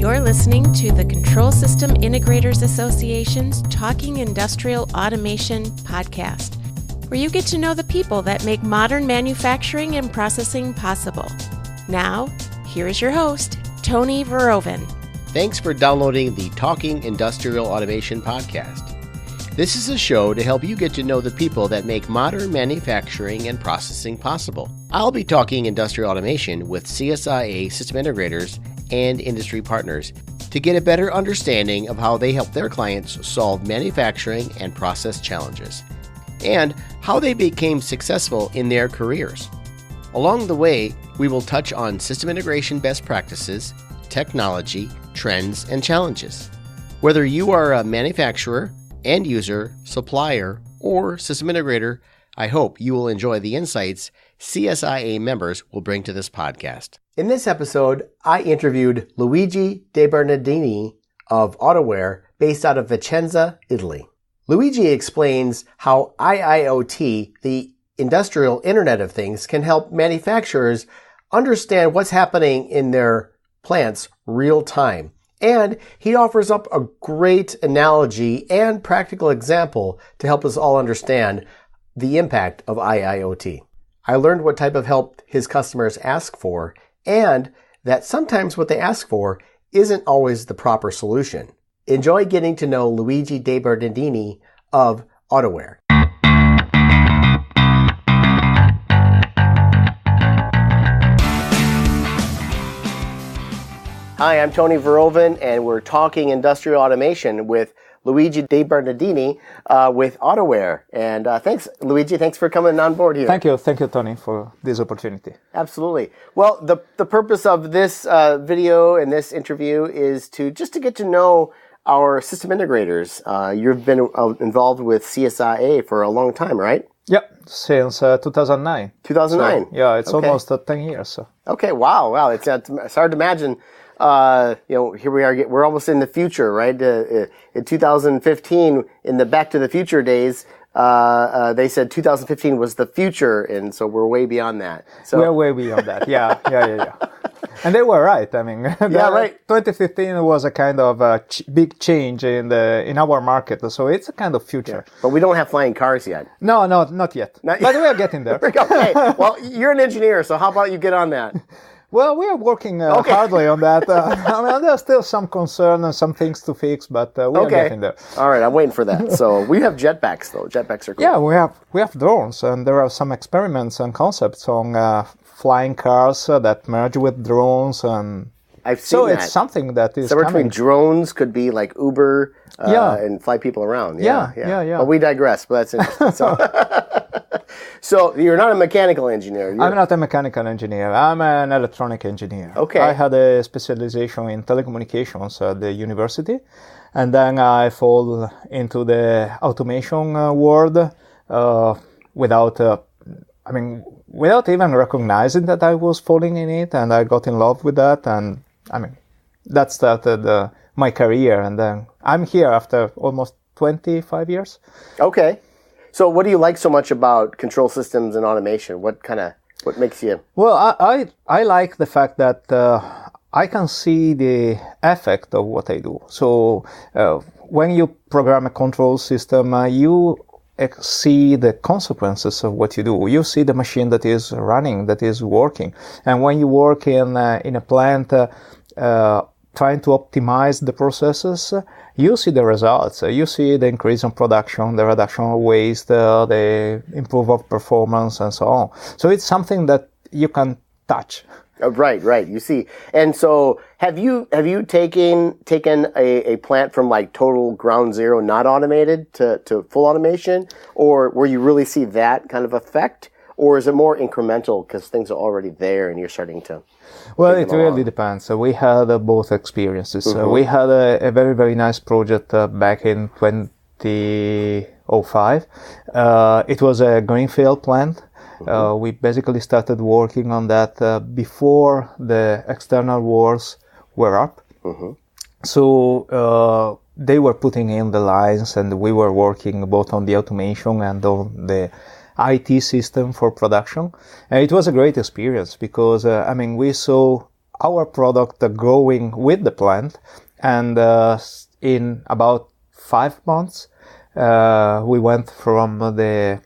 You're listening to the Control System Integrators Association's Talking Industrial Automation podcast, where you get to know the people that make modern manufacturing and processing possible. Now, here is your host, Tony Veroven. Thanks for downloading the Talking Industrial Automation podcast. This is a show to help you get to know the people that make modern manufacturing and processing possible. I'll be talking industrial automation with CSIA system integrators and industry partners to get a better understanding of how they help their clients solve manufacturing and process challenges, and how they became successful in their careers. Along the way, we will touch on system integration best practices, technology, trends, and challenges. Whether you are a manufacturer, end user, supplier, or system integrator, I hope you will enjoy the insights CSIA members will bring to this podcast. In this episode, I interviewed Luigi DeBernardini of Autoware, based out of Vicenza, Italy. Luigi explains how IIoT, the Industrial Internet of Things, can help manufacturers understand what's happening in their plants real time. And he offers up a great analogy and practical example to help us all understand the impact of IIoT. I learned what type of help his customers ask for, and that sometimes what they ask for isn't always the proper solution. Enjoy getting to know Luigi DeBernardini of Autoware. Hi, I'm Tony Veroven, and we're talking industrial automation with Luigi DeBernardini with Autoware. And thanks, Luigi. Thanks for coming on board here. Thank you, Tony, for this opportunity. Absolutely. Well, the purpose of this video and this interview is to get to know our system integrators. You've been involved with CSIA for a long time, right? Yep, since 2009. 2009. So, yeah, it's almost 10 years. So. Okay, wow. It's hard to imagine. Here we are. We're almost in the future, right? In 2015, in the Back to the Future days, they said 2015 was the future, and so we're way beyond that. So we're way beyond that. Yeah. And they were right. I mean, right. 2015 was a kind of big change in our market, so it's a kind of future. Yeah. But we don't have flying cars yet. No, not yet. But we are getting there. Okay. Well, you're an engineer, so how about you get on that? Well, we are working hardly on that. There's still some concern and some things to fix, but we are getting there. All right, I'm waiting for that. So we have jetpacks, though. Jetpacks are cool. Yeah, we have drones, and there are some experiments and concepts on flying cars that merge with drones, and I've seen that. It's something that is somewhere coming. Between drones could be like Uber and fly people around. Yeah. But we digress. But that's interesting. So you're not a mechanical engineer. I'm not a mechanical engineer. I'm an electronic engineer. Okay. I had a specialization in telecommunications at the university, and then I fall into the automation world without even recognizing that I was falling in it, and I got in love with that, and that started my career, and then I'm here after almost 25 years. Okay. So what do you like so much about control systems and automation? What makes you? Well, I like the fact that I can see the effect of what I do. So when you program a control system, you see the consequences of what you do. You see the machine that is running, that is working. And when you work in a plant trying to optimize the processes, you see the results. You see the increase in production, the reduction of waste, the improvement of performance, and so on. So it's something that you can touch. Right. You see. And so have you taken a plant from like total ground zero, not automated, to full automation? Or where you really see that kind of effect? Or is it more incremental because things are already there and you're starting to... Well, it really depends. We had both experiences. Mm-hmm. We had a very, very nice project back in 2005. It was a greenfield plant. Mm-hmm. We basically started working on that before the external walls were up. Mm-hmm. So they were putting in the lines, and we were working both on the automation and on the IT system for production. And it was a great experience because, we saw our product growing with the plant. And in about 5 months, we went from the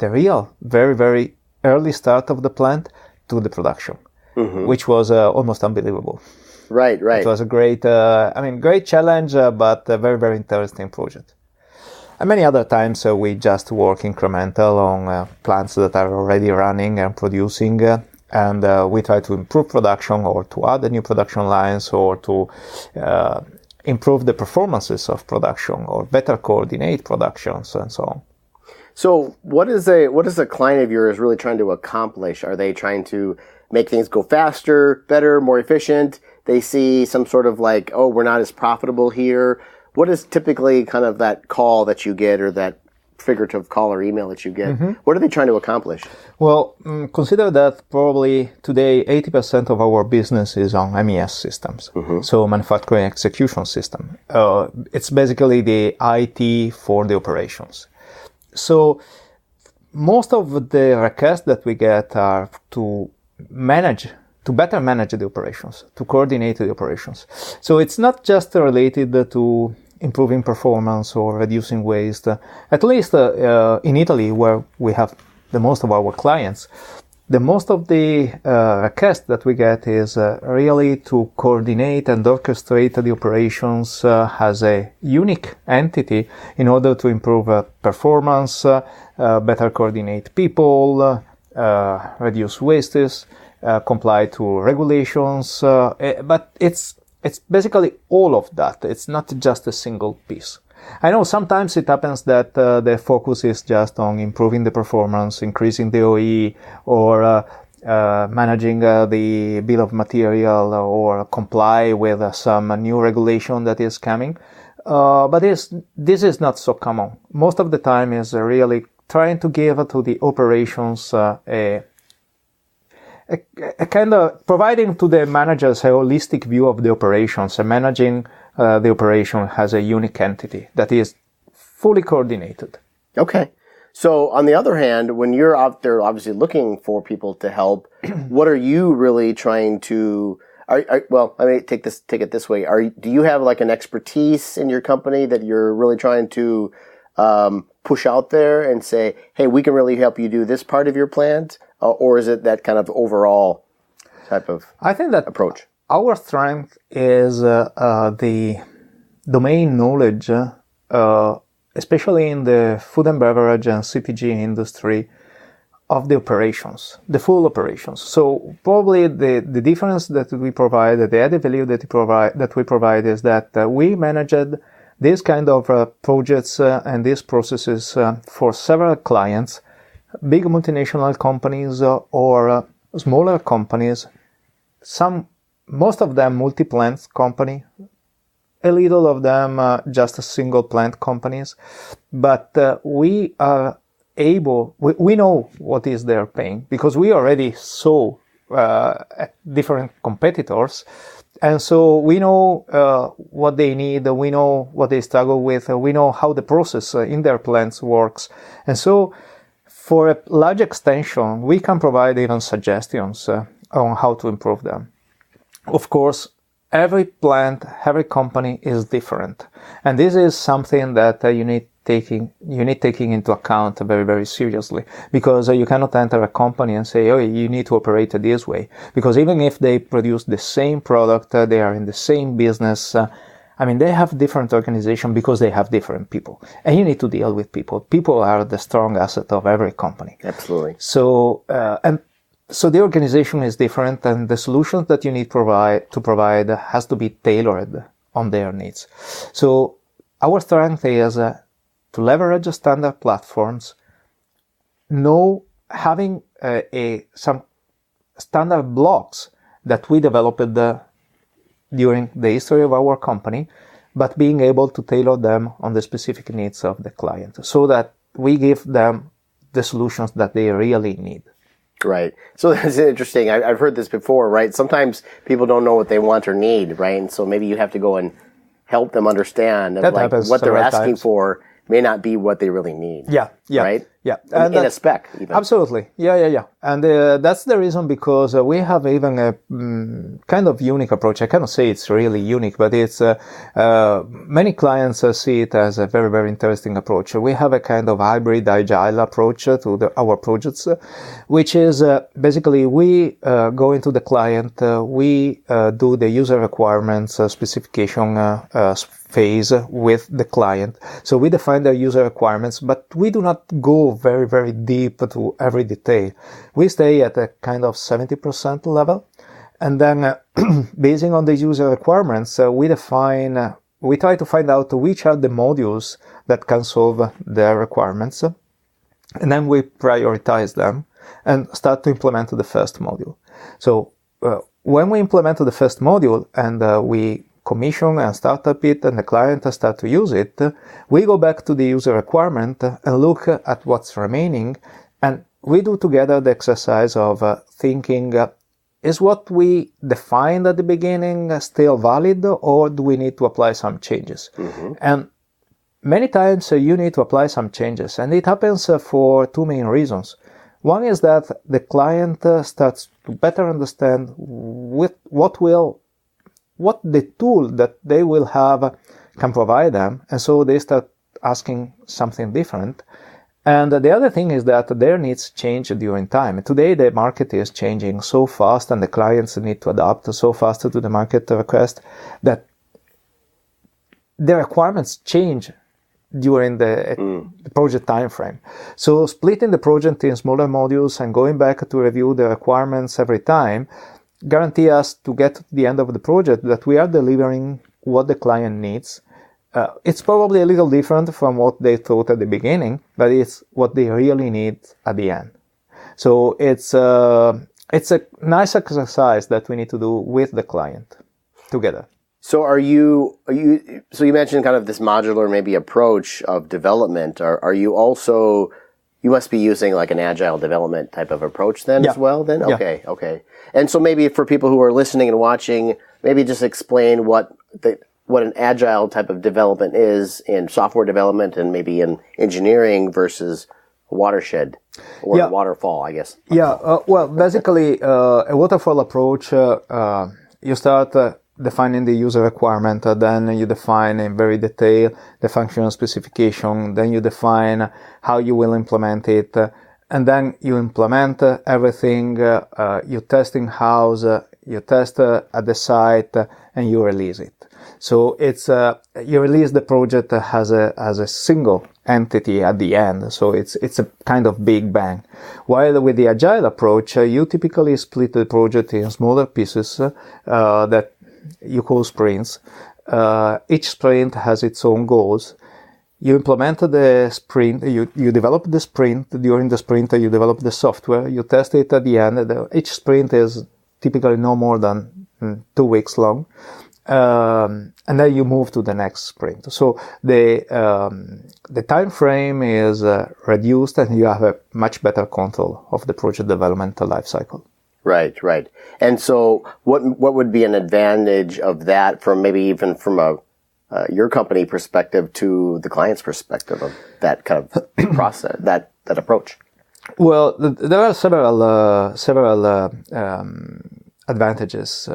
real very, very early start of the plant to the production, which was almost unbelievable. Right. It was a great, great challenge, but a very, very interesting project. And many other times we just work incremental on plants that are already running and producing, and we try to improve production or to add new production lines or to improve the performances of production or better coordinate productions and so on. So what is a client of yours really trying to accomplish? Are they trying to make things go faster, better, more efficient? They see some sort of like, oh, we're not as profitable here. What is typically kind of that call that you get or that figurative call or email that you get? What are they trying to accomplish? Well, consider that probably today 80% of our business is on MES systems, so manufacturing execution system. It's basically the IT for the operations. So most of the requests that we get are to better manage the operations, to coordinate the operations. So it's not just related to improving performance or reducing waste. At least in Italy, where we have the most of our clients, the most of the requests that we get is really to coordinate and orchestrate the operations as a unique entity in order to improve performance, better coordinate people, reduce wastes, comply to regulations, but it's basically all of that. It's not just a single piece. I know sometimes it happens that the focus is just on improving the performance, increasing the OE, or managing the bill of material, or comply with some new regulation that is coming. But this is not so common. Most of the time is really trying to give to the operations a kind of providing to the managers a holistic view of the operations, and managing the operation as a unique entity that is fully coordinated. Okay. So on the other hand, when you're out there obviously looking for people to help, what are you really trying to, well, let me take it this way. Do you have like an expertise in your company that you're really trying to push out there and say, hey, we can really help you do this part of your plant? Or is it that kind of overall type of I think that approach? Our strength is the domain knowledge, especially in the food and beverage and CPG industry, of the operations, the full operations. So probably the difference that we provide, the added value that we provide is that we managed these kind of projects and these processes for several clients, big multinational companies or smaller companies, most of them multi-plant company, a little of them just single plant companies, but we are able, we know what is their pain because we already saw different competitors, and so we know what they need, we know what they struggle with, we know how the process in their plants works, and so for a large extension, we can provide even suggestions on how to improve them. Of course, every plant, every company is different. And this is something that you need taking into account very, very seriously. Because you cannot enter a company and say, oh, you need to operate this way. Because even if they produce the same product, they are in the same business, they have different organization because they have different people. And you need to deal with people. People are the strong asset of every company. Absolutely. So, so the organization is different, and the solutions that you need to provide has to be tailored on their needs. So our strength is to leverage standard platforms, having some standard blocks that we developed during the history of our company, but being able to tailor them on the specific needs of the client so that we give them the solutions that they really need. Right. So that's interesting. I've heard this before, right? Sometimes people don't know what they want or need, right? And so maybe you have to go and help them understand that what they're asking for may not be what they really need. Yeah, right? Yeah. And in a spec, even. Absolutely. Yeah. And that's the reason, because we have even a kind of unique approach. I cannot say it's really unique, but it's many clients see it as a very, very interesting approach. We have a kind of hybrid agile approach to our projects, which is basically we go into the client, we do the user requirements specification phase with the client. So we define the user requirements, but we do not go very, very deep to every detail. We stay at a kind of 70% level. And then basing on the user requirements, we try to find out which are the modules that can solve their requirements. And then we prioritize them and start to implement the first module. So when we implement the first module and we commission and start up it and the client start to use it, we go back to the user requirement and look at what's remaining, and we do together the exercise of thinking, is what we defined at the beginning still valid, or do we need to apply some changes? Mm-hmm. And many times you need to apply some changes, and it happens for two main reasons. One is that the client starts to better understand what the tool that they will have can provide them, and so they start asking something different. And the other thing is that their needs change during time. Today the market is changing so fast, and the clients need to adapt so fast to the market request, that the requirements change during the project time frame. So splitting the project in smaller modules and going back to review the requirements every time guarantee us to get to the end of the project that we are delivering what the client needs. It's probably a little different from what they thought at the beginning, but it's what they really need at the end. So it's a nice exercise that we need to do with the client together. So so you mentioned kind of this modular maybe approach of development. Are you also, you must be using like an agile development type of approach then as well then? Okay, yeah. Okay. And so maybe for people who are listening and watching, maybe just explain what an agile type of development is in software development and maybe in engineering versus a watershed or a waterfall, I guess. Well, basically, a waterfall approach, you start defining the user requirement, then you define in very detail the functional specification, then you define how you will implement it, and then you implement everything, you test in-house, you test at the site, and you release it. So it's you release the project as a single entity at the end. So it's a kind of big bang. While with the agile approach, you typically split the project in smaller pieces that you call sprints. Each sprint has its own goals. You implement the sprint, you develop the sprint. During the sprint, you develop the software, you test it at the end. Each sprint is typically no more than 2 weeks long. And then you move to the next sprint. So the time frame is reduced, and you have a much better control of the project development lifecycle. Right. And so what would be an advantage of that from maybe even from your company perspective to the client's perspective of that kind of process, that approach? Well, there are several advantages.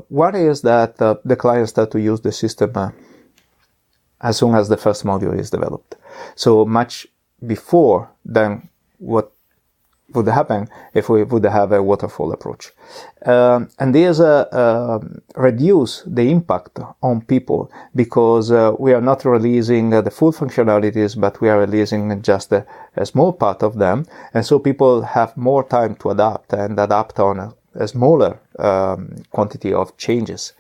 One is that the client starts to use the system as soon as the first module is developed. So much before than what would happen if we would have a waterfall approach. And these reduce the impact on people, because we are not releasing the full functionalities, but we are releasing just a small part of them. And so people have more time to adapt and adapt on a smaller quantity of changes.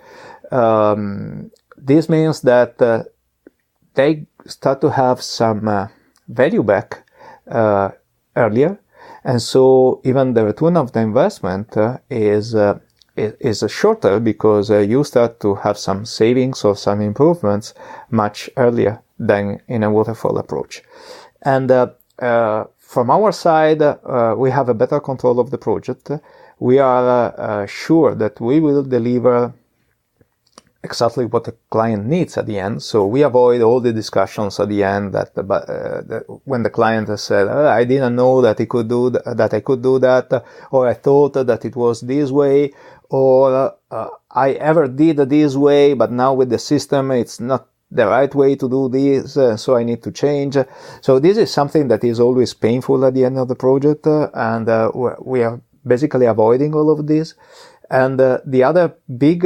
This means that they start to have some value back earlier. And so even the return of the investment is shorter, because you start to have some savings or some improvements much earlier than in a waterfall approach. And from our side, we have a better control of the project. We are sure that we will deliver exactly what the client needs at the end. So we avoid all the discussions at the end that when the client has said, I didn't know that he could do that I could do that, or I thought that it was this way, or I ever did this way, but now with the system it's not the right way to do this, so I need to change. So this is something that is always painful at the end of the project, and we are basically avoiding all of this. And the other big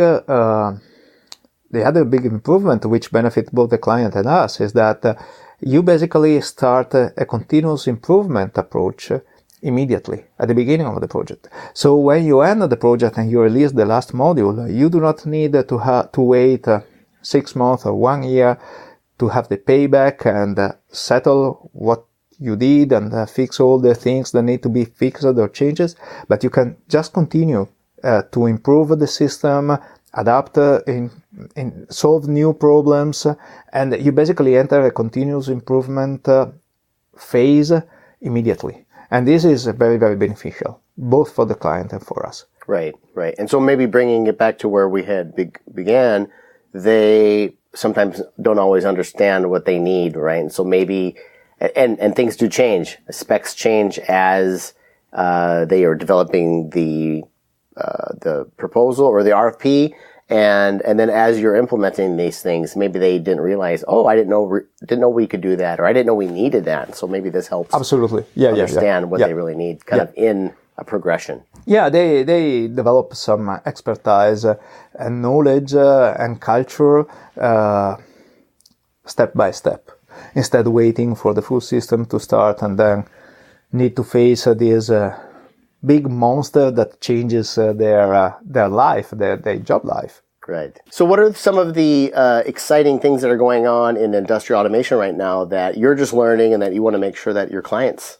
improvement which benefits both the client and us is that you basically start a continuous improvement approach immediately at the beginning of the project. So when you end the project and you release the last module, you do not need to wait 6 months or 1 year to have the payback and settle what you did and fix all the things that need to be fixed or changes, but you can just continue to improve the system, adapt, solve new problems, and you basically enter a continuous improvement phase immediately. And this is very, very beneficial, both for the client and for us. Right. And so maybe bringing it back to where we had began, they sometimes don't always understand what they need, right? And so maybe, and things do change. Specs change as they are developing the proposal or the RFP, and then as you're implementing these things, maybe they didn't realize, I didn't know we could do that, or I didn't know we needed that. So maybe this helps absolutely understand what they really need, kind of in a progression. Yeah, they develop some expertise and knowledge and culture step by step, instead of waiting for the full system to start and then need to face this big monster that changes their life, their job life. Right. So what are some of the exciting things that are going on in industrial automation right now that you're just learning and that you want to make sure that your clients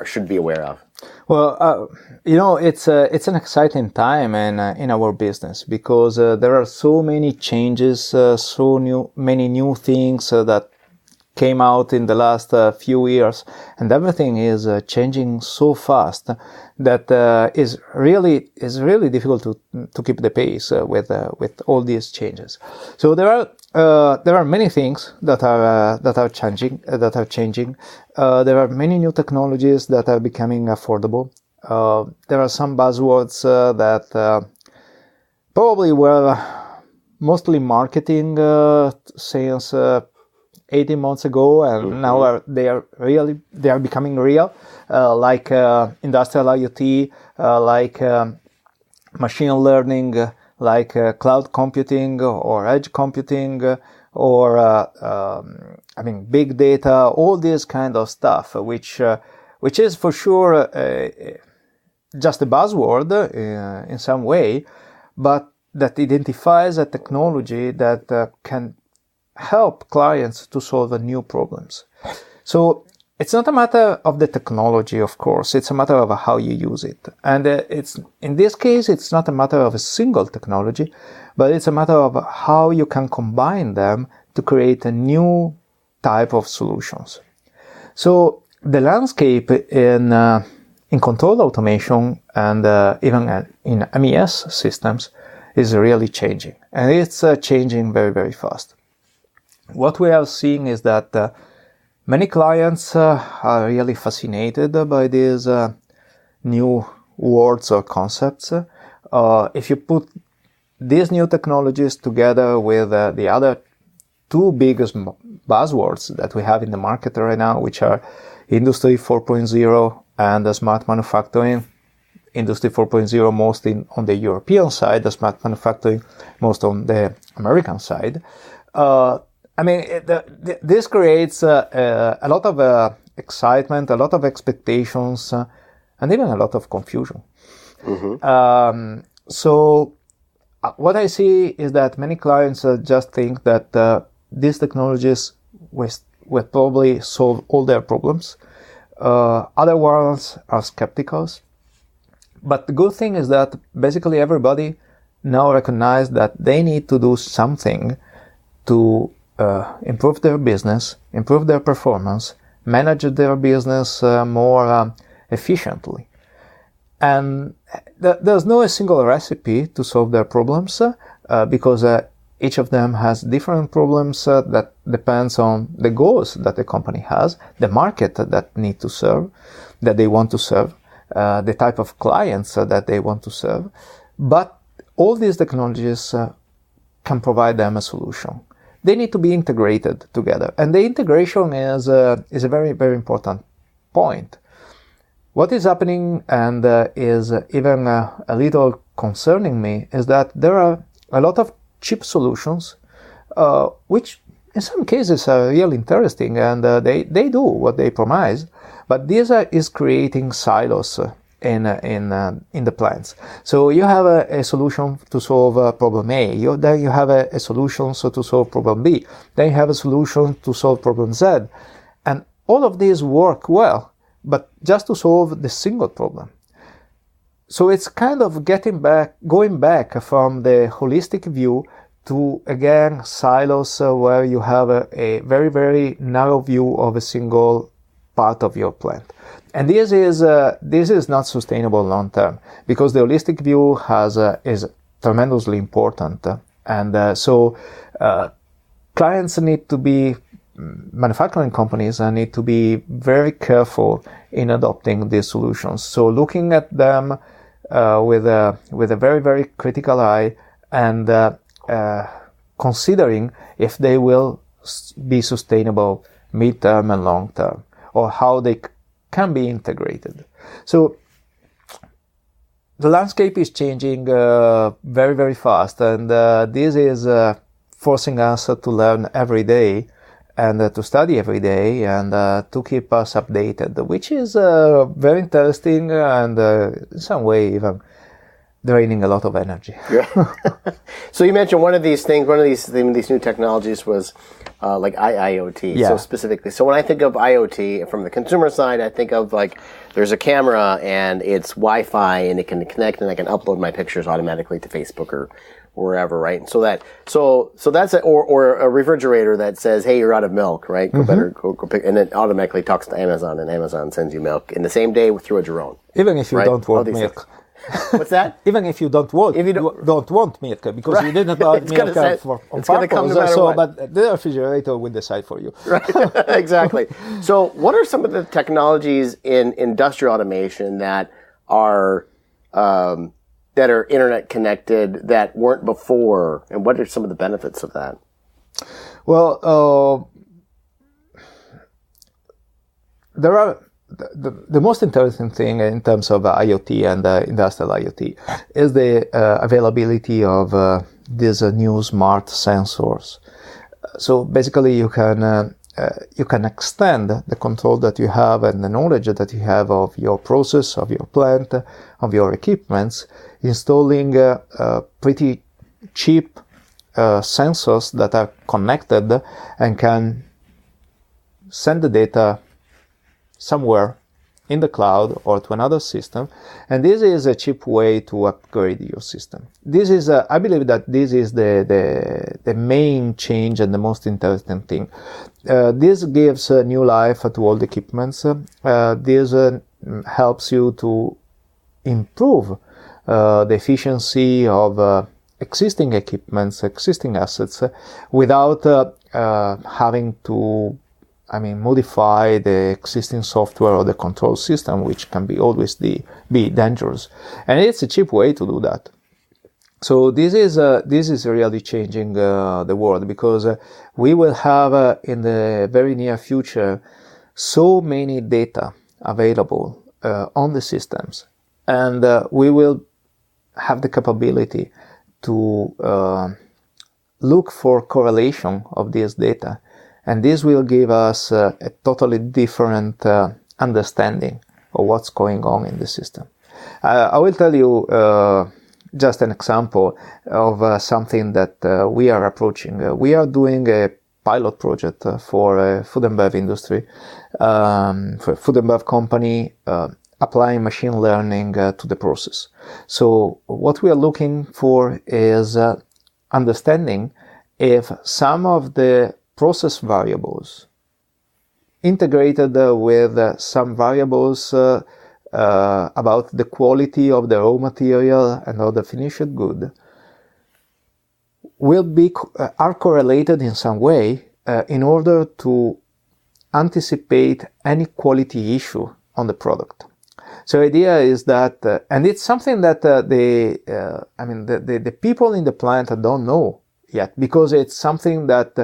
should be aware of? Well, it's an exciting time in our business because there are so many changes, many new things that came out in the last few years, and everything is changing so fast that is really difficult to keep the pace with all these changes. So there are many things that are changing. There are many new technologies that are becoming affordable. There are some buzzwords that probably were mostly marketing since 18 months ago, and now they are becoming real, like industrial IoT, like machine learning, like cloud computing or edge computing, or big data, all this kind of stuff, which is for sure just a buzzword in some way, but that identifies a technology that can help clients to solve new problems. So it's not a matter of the technology, of course. It's a matter of how you use it. And in this case, it's not a matter of a single technology, but it's a matter of how you can combine them to create a new type of solutions. So the landscape in control automation and even in MES systems is really changing. And it's changing very, very fast. What we are seeing is that many clients are really fascinated by these new words or concepts. If you put these new technologies together with the other two biggest buzzwords that we have in the market right now, which are Industry 4.0 and smart manufacturing, Industry 4.0 mostly on the European side, the smart manufacturing most on the American side, this creates a lot of excitement, a lot of expectations, and even a lot of confusion. Mm-hmm. So what I see is that many clients just think that these technologies will probably solve all their problems. Other ones are skeptical. But the good thing is that basically everybody now recognizes that they need to do something to improve their business, improve their performance, manage their business more efficiently. And there's no single recipe to solve their problems, because each of them has different problems that depends on the goals that the company has, the market that they want to serve, the type of clients that they want to serve. But all these technologies can provide them a solution. They need to be integrated together. And the integration is a very, very important point. What is happening and is even a little concerning me is that there are a lot of cheap solutions, which in some cases are really interesting, and they do what they promise, but this is creating silos in the plants. So you have a solution to solve problem A, then you have a solution to solve problem B, then you have a solution to solve problem Z, and all of these work well, but just to solve the single problem. So it's kind of going back from the holistic view to, again, silos where you have a very, very narrow view of a single part of your plant. And this is not sustainable long term, because the holistic view is tremendously important. So clients need to be, manufacturing companies need to be very careful in adopting these solutions. So looking at them with a very, very critical eye, and considering if they will be sustainable mid-term and long-term, or how they can be integrated. So the landscape is changing very, very fast, and this is forcing us to learn every day and to study every day and to keep us updated, which is very interesting and in some way even draining a lot of energy. Yeah. So you mentioned one of these new technologies was like IIoT. Yeah. So specifically, so when I think of IoT from the consumer side, I think of like there's a camera and it's Wi-Fi and it can connect and I can upload my pictures automatically to Facebook or wherever, right? And so that's or a refrigerator that says, "Hey, you're out of milk," right? Go pick, and it automatically talks to Amazon, and Amazon sends you milk in the same day through a drone. Even if you don't want milk. What's that? Even if you don't want milk, because you didn't buy milk on purpose, but the refrigerator will decide for you. Right, exactly. So what are some of the technologies in industrial automation that are internet connected that weren't before, and what are some of the benefits of that? Well, there are the most interesting thing in terms of IoT and industrial IoT is the availability of these new smart sensors. So basically, you can extend the control that you have and the knowledge that you have of your process, of your plant, of your equipments, installing pretty cheap sensors that are connected and can send the data somewhere in the cloud or to another system, and this is a cheap way to upgrade your system. This is, I believe that this is the main change and the most interesting thing. This gives new life to all the equipments. This helps you to improve the efficiency of existing equipments, existing assets, without having to modify the existing software or the control system, which can be always be dangerous. And it's a cheap way to do that. So this is really changing the world, because we will have in the very near future so many data available on the systems, and we will have the capability to look for correlation of this data. And this will give us a totally different understanding of what's going on in the system. I will tell you just an example of something that we are approaching. We are doing a pilot project for food and bev industry, for a food and bev company, applying machine learning to the process. So what we are looking for is understanding if some of the process variables integrated with some variables about the quality of the raw material and of the finished good are correlated in some way in order to anticipate any quality issue on the product. So the idea is that, and it's something that the people in the plant don't know yet, because it's something that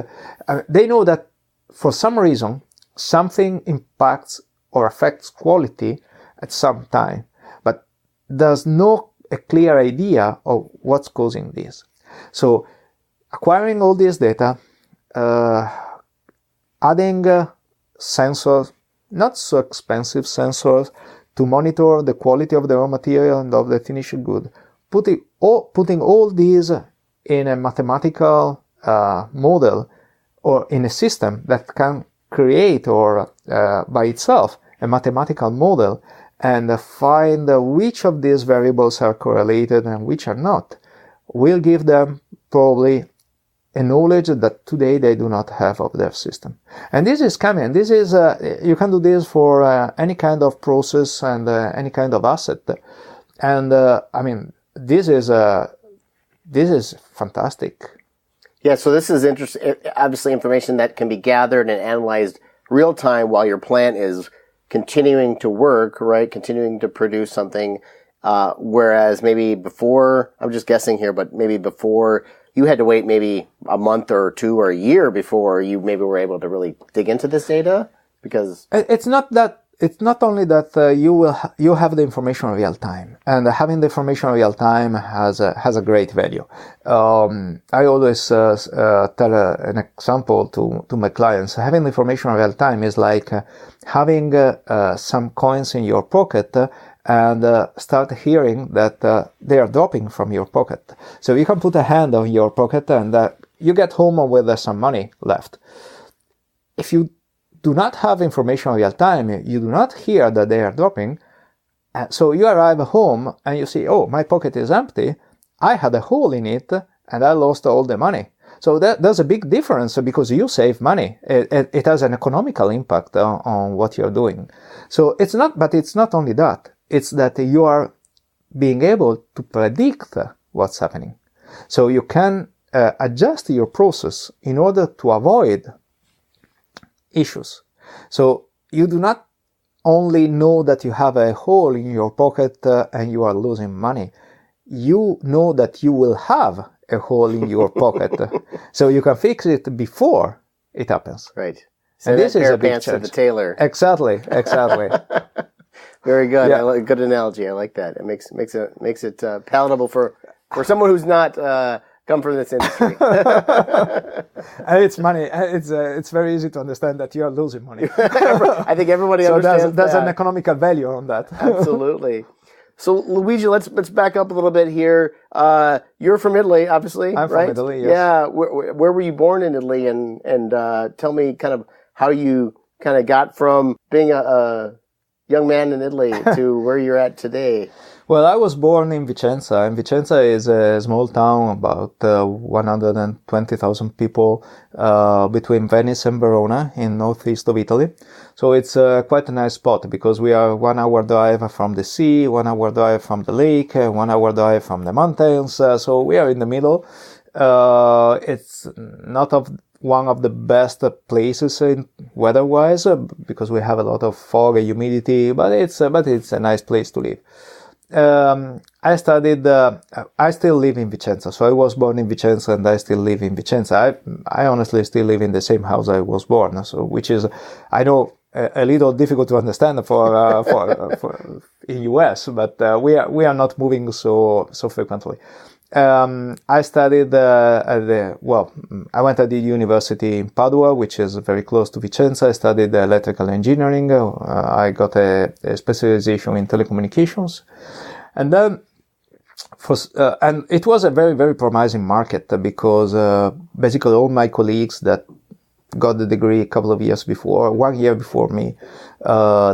they know that for some reason something impacts or affects quality at some time, but there's no a clear idea of what's causing this. So acquiring all this data, adding sensors, not so expensive sensors, to monitor the quality of the raw material and of the finished good, putting all these in a mathematical model or in a system that can create or by itself a mathematical model and find which of these variables are correlated and which are not, will give them probably a knowledge that today they do not have of their system. And this is coming. This is you can do this for any kind of process and any kind of asset. And this is fantastic. Yeah. So this is interesting. Obviously, information that can be gathered and analyzed real time while your plant is continuing to work, right? Continuing to produce something. Whereas maybe before, I'm just guessing here, but maybe before, you had to wait maybe a month or two or a year before you maybe were able to really dig into this data, because it's not only that you have the information in real time, and having the information in real time has a great value. I always tell an example to my clients. Having the information in real time is like having some coins in your pocket and start hearing that they are dropping from your pocket. So you can put a hand on your pocket and you get home with some money left. If you do not have information in real time, you do not hear that they are dropping. So you arrive home and you see, oh, my pocket is empty. I had a hole in it and I lost all the money. So there's a big difference because you save money. It has an economical impact on what you're doing. So it's not only that. It's that you are being able to predict what's happening. So you can adjust your process in order to avoid issues. So you do not only know that you have a hole in your pocket and you are losing money. You know that you will have a hole in your pocket. So you can fix it before it happens. Right. So and this is a big change. To the tailor. Exactly. Very good. Yeah. Good analogy. I like that. It makes it palatable for someone who's not come from this industry. And it's money. It's very easy to understand that you are losing money. I think everybody understands that. There's an economical value on that. Absolutely. So Luigi, let's back up a little bit here. You're from Italy, obviously. I'm right? from Italy. Yes. Yeah. Where were you born in Italy? And tell me kind of how you kind of got from being a young man in Italy to where you're at today. Well, I was born in Vicenza, and Vicenza is a small town, about 120,000 people, between Venice and Verona in northeast of Italy. So it's quite a nice spot because we are 1 hour drive from the sea, 1 hour drive from the lake, 1 hour drive from the mountains. So we are in the middle. It's not one of the best places weather-wise because we have a lot of fog and humidity, but it's a nice place to live. I still live in Vicenza, so I was born in Vicenza and I still live in Vicenza. I honestly still live in the same house I was born, so which is, I know, a little difficult to understand for in US, but we are not moving so frequently. I studied I went to the university in Padua, which is very close to Vicenza. I studied electrical engineering. I got a specialization in telecommunications. And then, and it was a very, very promising market because basically all my colleagues that got the degree a couple of years before, 1 year before me,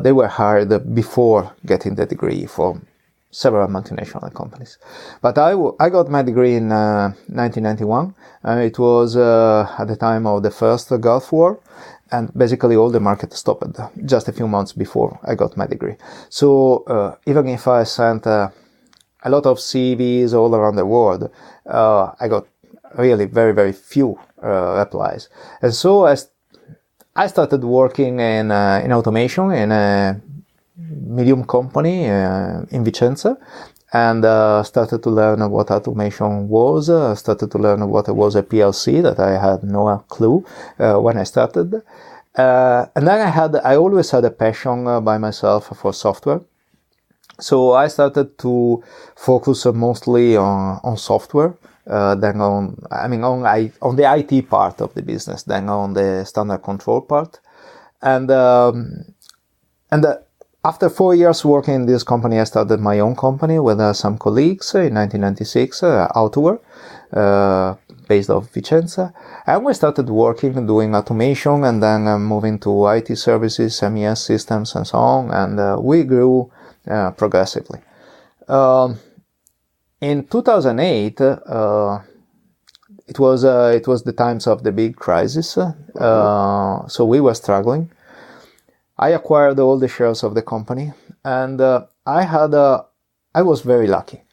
they were hired before getting the degree for several multinational companies. But I got my degree in 1991. It was at the time of the first Gulf War, and basically all the market stopped just a few months before I got my degree. So even if I sent a lot of CVs all around the world, really very, very few replies. And so I started working in automation in a medium company in Vicenza, and started to learn what automation was, started to learn what was a PLC that I had no clue when I started. And then I always had a passion by myself for software. So I started to focus mostly on software, then on the IT part of the business, then on the standard control part. And after 4 years working in this company, I started my own company with some colleagues in 1996, Autoware, based off Vicenza. And we started working, doing automation, and then moving to IT services, MES systems, and so on. And we grew progressively. In 2008, it was the times of the big crisis, so we were struggling. I acquired all the shares of the company, and I was very lucky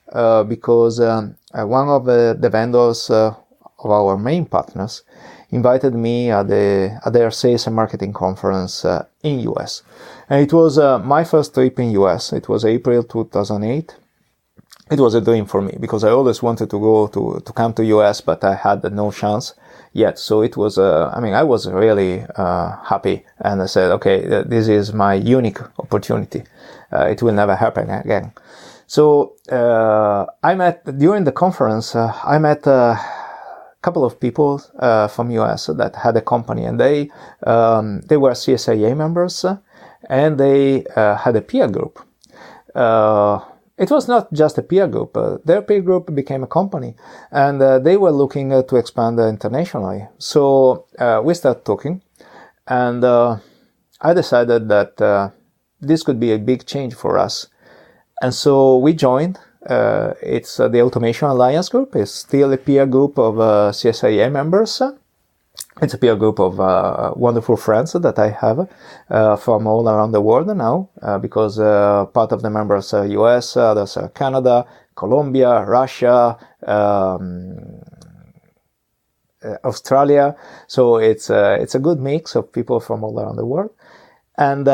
because one of the vendors of our main partners invited me at their sales and marketing conference in US. And it was my first trip in US. It was April 2008. It was a dream for me because I always wanted to come to US, but I had no chance yet. So it was, I was really happy, and I said, okay, this is my unique opportunity. It will never happen again. So during the conference, I met a couple of people from US that had a company, and they were CSIA members, and they had a peer group. It was not just a peer group. Their peer group became a company, and they were looking to expand internationally. So we started talking, and I decided that this could be a big change for us. And so we joined. It's the Automation Alliance Group. It's still a peer group of CSIA members. It's a peer group of wonderful friends that I have from all around the world now, because part of the members are US, others are Canada, Colombia, Russia, Australia. So it's a good mix of people from all around the world. And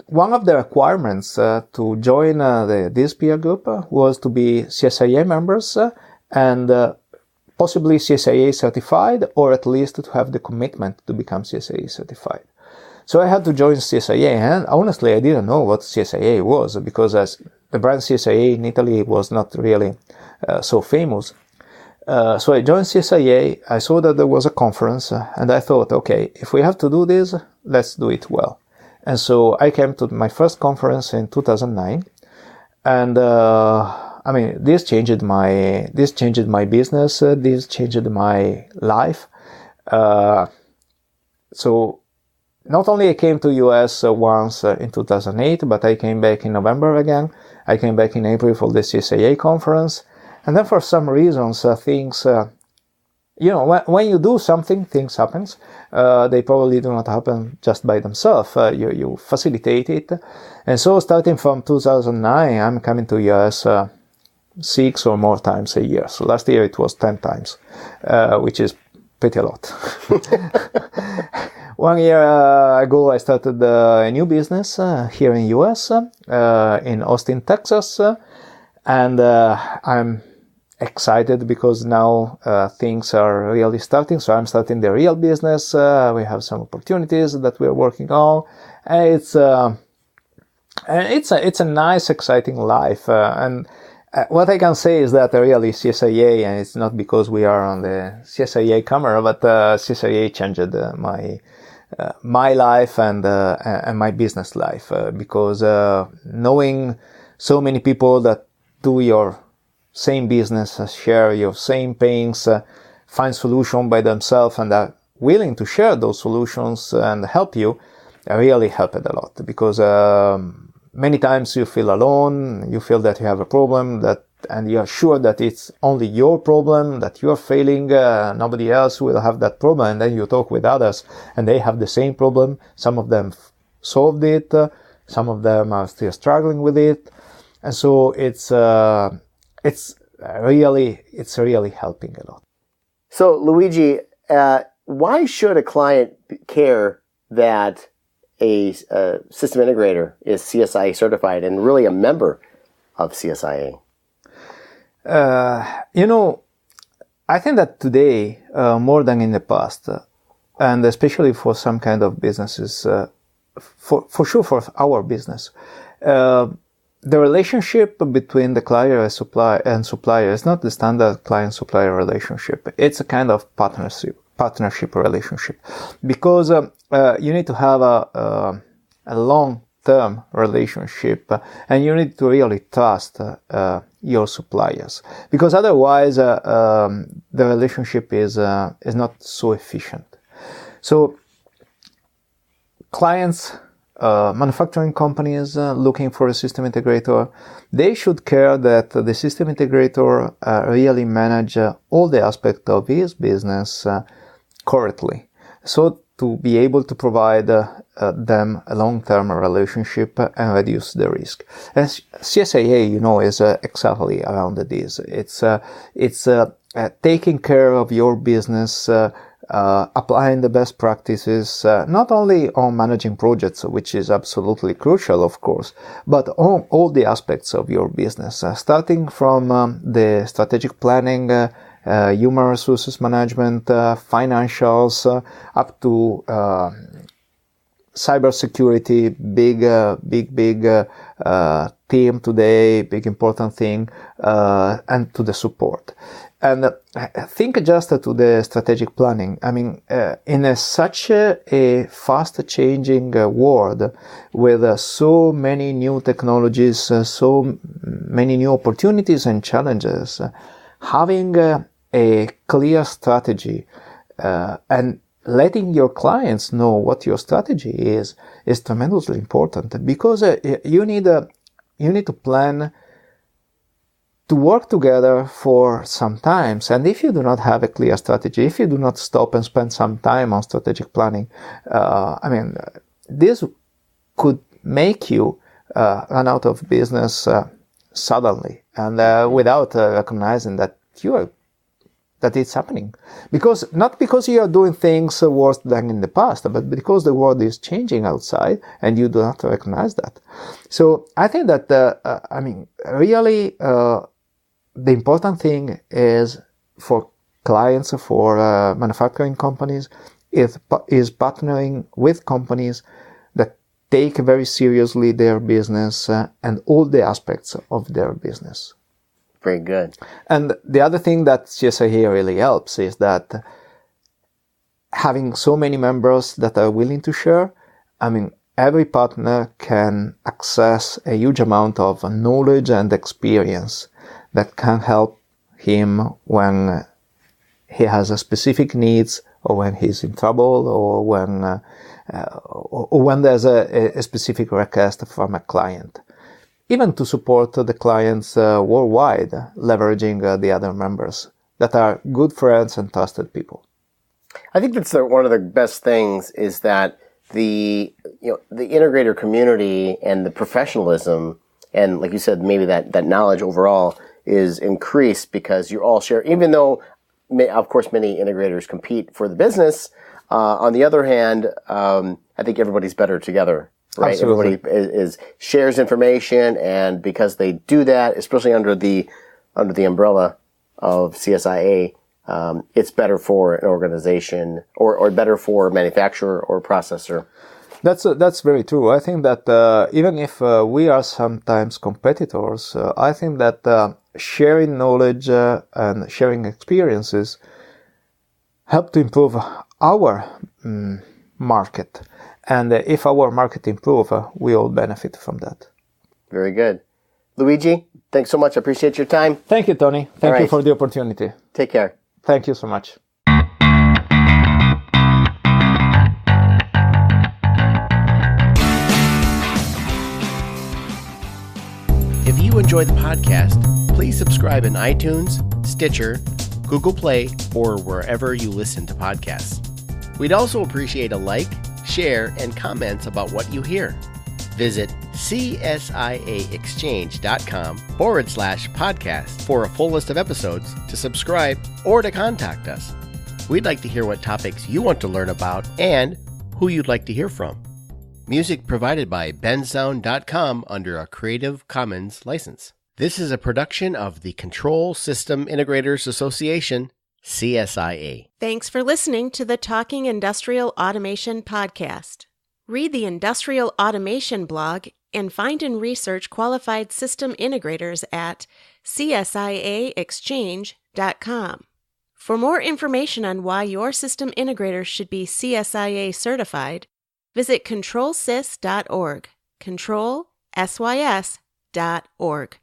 one of the requirements to join this peer group was to be CSIA members and possibly CSIA certified, or at least to have the commitment to become CSIA certified. So I had to join CSIA, and honestly I didn't know what CSIA was, because as the brand CSIA in Italy was not really so famous. So I joined CSIA, I saw that there was a conference, and I thought, okay, if we have to do this, let's do it well. And so I came to my first conference in 2009, and this changed my business. This changed my life. So not only I came to US once in 2008, but I came back in November again. I came back in April for the CSIA conference, and then for some reasons things. When you do something, things happen. They probably do not happen just by themselves. You facilitate it, and so starting from 2009, I'm coming to US 6 or more times a year. So last year it was 10 times, which is pretty a lot. 1 year ago I started a new business here in US, in Austin, Texas, and I'm excited because now things are really starting. So I'm starting the real business. We have some opportunities that we're working on. It's a nice, exciting life, and what I can say is that really CSIA, and it's not because we are on the CSIA camera, but CSIA changed my life and my business life, because knowing so many people that do your same business, share your same pains, find solutions by themselves, and are willing to share those solutions and help you, really helped a lot, because many times you feel alone, you feel that you have a problem, and you are sure that it's only your problem, that you're failing, nobody else will have that problem, and then you talk with others, and they have the same problem. Some of them solved it, some of them are still struggling with it, and so it's it's really helping a lot. So, Luigi, why should a client care that a system integrator is CSIA certified and really a member of CSIA? I think that today, more than in the past, and especially for some kind of businesses, for sure for our business, the relationship between the client and supplier is not the standard client-supplier relationship. It's a kind of partnership relationship, because you need to have a long-term relationship, and you need to really trust your suppliers, because otherwise the relationship is not so efficient. So clients, manufacturing companies looking for a system integrator, they should care that the system integrator really manage all the aspects of his business correctly, so to be able to provide them a long-term relationship and reduce the risk. And CSIA, is exactly around this. It's taking care of your business, applying the best practices, not only on managing projects, which is absolutely crucial, of course, but on all the aspects of your business, starting from the strategic planning, human resources management, financials, up to cybersecurity, big theme today, big important thing, and to the support. And think just to the strategic planning. I mean, in such a fast-changing world, with so many new technologies, so many new opportunities and challenges, having a clear strategy and letting your clients know what your strategy is tremendously important, because you need to plan to work together for some time. And if you do not have a clear strategy, if you do not stop and spend some time on strategic planning, this could make you run out of business suddenly, and without recognizing that it's happening. Not because you are doing things worse than in the past, but because the world is changing outside and you do not recognize that. So I think that, really, the important thing is for clients, for manufacturing companies, is partnering with companies that take very seriously their business and all the aspects of their business. Very good. And the other thing that CSIA really helps is that having so many members that are willing to share, every partner can access a huge amount of knowledge and experience that can help him when he has a specific needs, or when he's in trouble, or when there's a specific request from a client. Even to support the clients worldwide, leveraging the other members that are good friends and trusted people. I think that's one of the best things, is that the integrator community and the professionalism, and like you said, maybe that knowledge overall is increased because you all share, even though, of course, many integrators compete for the business. On the other hand, I think everybody's better together. Right, absolutely. Everybody shares information, and because they do that, especially under the umbrella of CSIA, it's better for an organization, or better for a manufacturer or processor. That's very true. I think that even if we are sometimes competitors, I think that sharing knowledge and sharing experiences help to improve our market. And if our market improves, we all benefit from that. Very good. Luigi, thanks so much. I appreciate your time. Thank you, Tony. Thank you for the opportunity. Take care. Thank you so much. If you enjoy the podcast, please subscribe in iTunes, Stitcher, Google Play, or wherever you listen to podcasts. We'd also appreciate a like, share, and comments about what you hear. Visit CSIAexchange.com/podcast for a full list of episodes, to subscribe, or to contact us. We'd like to hear what topics you want to learn about and who you'd like to hear from. Music provided by bensound.com under a Creative Commons license. This is a production of the Control System Integrators Association, CSIA. Thanks for listening to the Talking Industrial Automation podcast. Read the Industrial Automation blog and find and research qualified system integrators at CSIAexchange.com. For more information on why your system integrator should be CSIA certified, visit controlsys.org, controlsys.org.